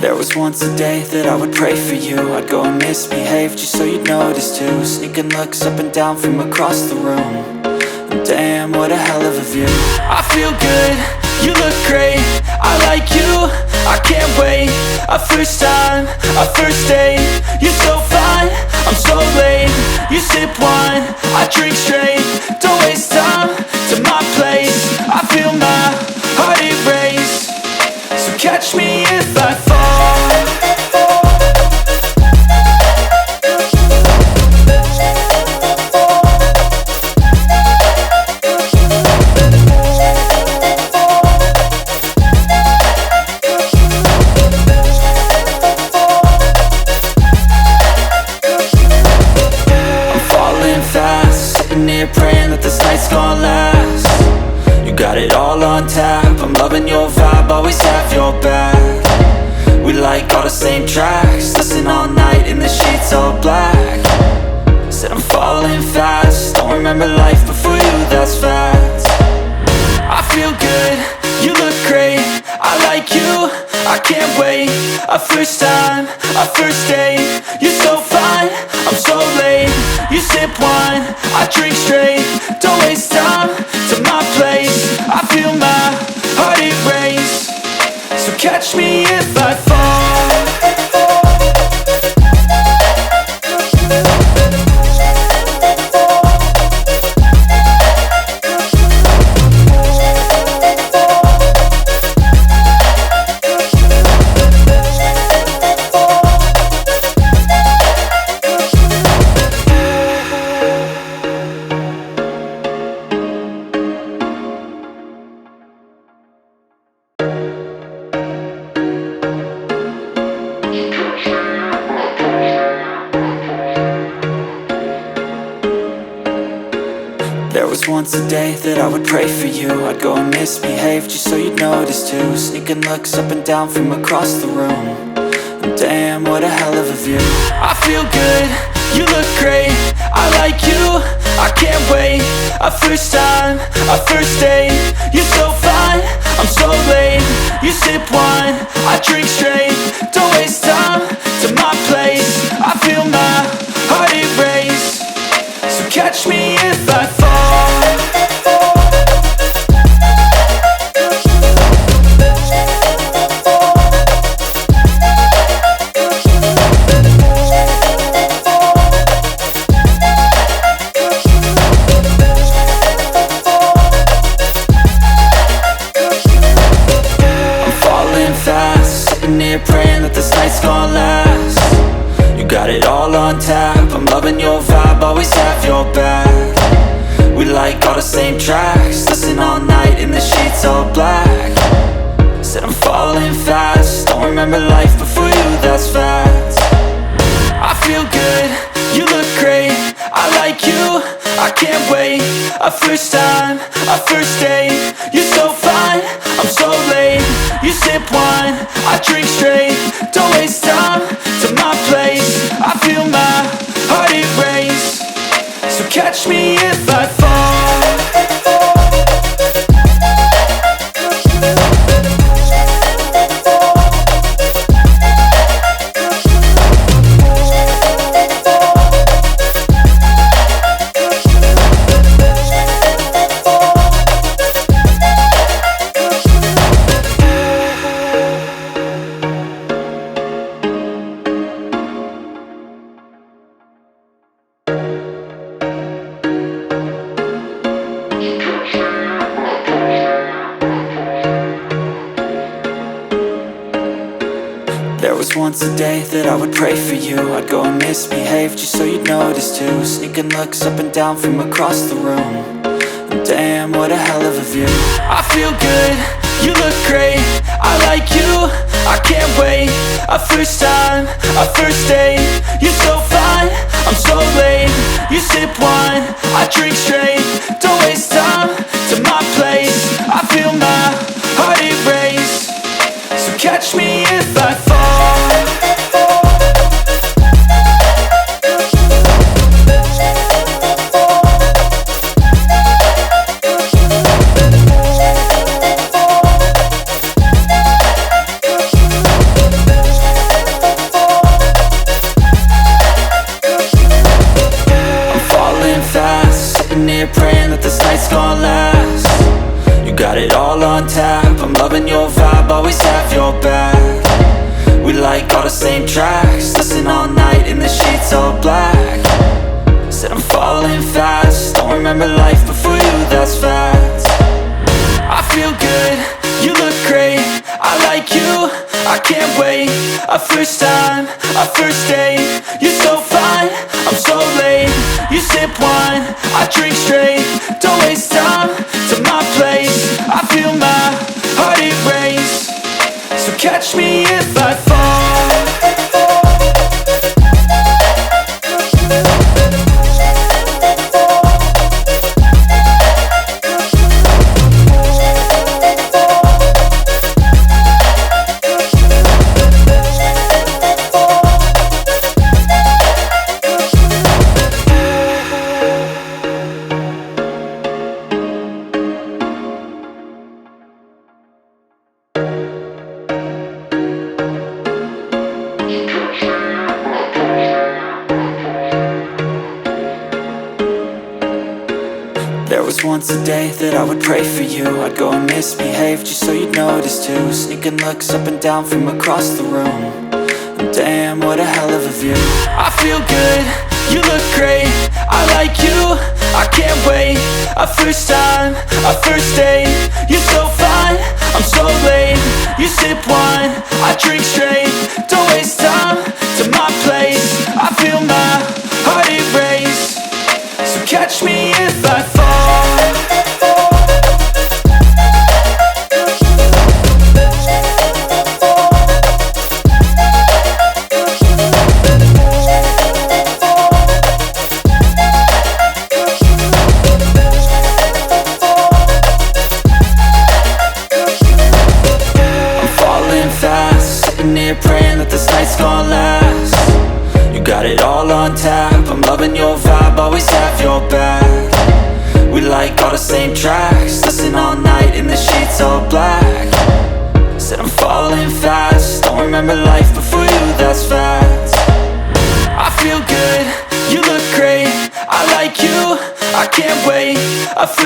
There was once a day that I would pray for you. I'd go and misbehave just so you'd notice too. Sneaking looks up and down from across the room. And damn, what a hell of a view. I feel good, you look great, I like you, I can't wait. A first time, a first date, you're so fine, I'm so late. You sip wine, I drink straight. Don't waste time to my place. I feel my heart erase. So catch me if I fall. Praying that this night's gonna last. You got it all on tap, I'm loving your vibe, always have your back. We like all the same tracks, listen all night in the sheets all black. Said I'm falling fast, don't remember life before you, that's fact. I feel good, you look great, I like you, I can't wait. A first time, a first date, you're so fine, I'm so late. You sip wine, I drink straight. Don't waste time to my place. I feel my heart erase. So catch me if I fall. There was once a day that I would pray for you. I'd go and misbehave just so you'd notice too. Sneaking looks up and down from across the room. And damn, what a hell of a view. I feel good, you look great, I like you, I can't wait. A first time, a first date, you're so fine, I'm so late. You sip wine, I drink straight. Don't waste time to my place. I feel my heart erase. So catch me if I fall. Praying that this night's gonna last. You got it all on tap, I'm loving your vibe, always have your back. We like all the same tracks, listen all night in the sheets all black. Said I'm falling fast, don't remember life before you, that's fact. I feel good, you look great, I like you, I can't wait. A first time, a first date, you're so fine, I'm so late. You sip wine, I drink straight. Don't waste time to my place. I feel my heart erase. So catch me if I fall. There was once a day that I would pray for you. I'd go and misbehave just so you'd notice too. Sneaking looks up and down from across the room. And damn, what a hell of a view. I feel good, you look great, I like you, I can't wait. A first time, a first date, you're so fine, I'm so late. You sip wine, I drink straight. Don't waste time to my place. I feel my heart erase. So catch me if I fall. can't wait. A first time, a first date. You're so fine, I'm so late. You sip wine, I drink straight. Don't waste time to my place. I feel my heart erase. So catch me if I fall. There was once a day that I would pray for you. I'd go and misbehave just so you'd notice too. Sneaking looks up and down from across the room. And damn, what a hell of a view. I feel good, you look great. I like you, I can't wait. A first time, a first date. You're so fine, I'm so late. You sip wine, I drink straight. Don't waste time to my place. I feel my heart erase. So catch me if I fall. Sitting here praying that this night's gonna last. You got it all on tap, I'm loving your vibe, always have your back. We like all the same tracks, listen all night in the sheets all black. Said I'm falling fast, don't remember life before you, that's fact. I feel good, you look great, I like you, I can't wait.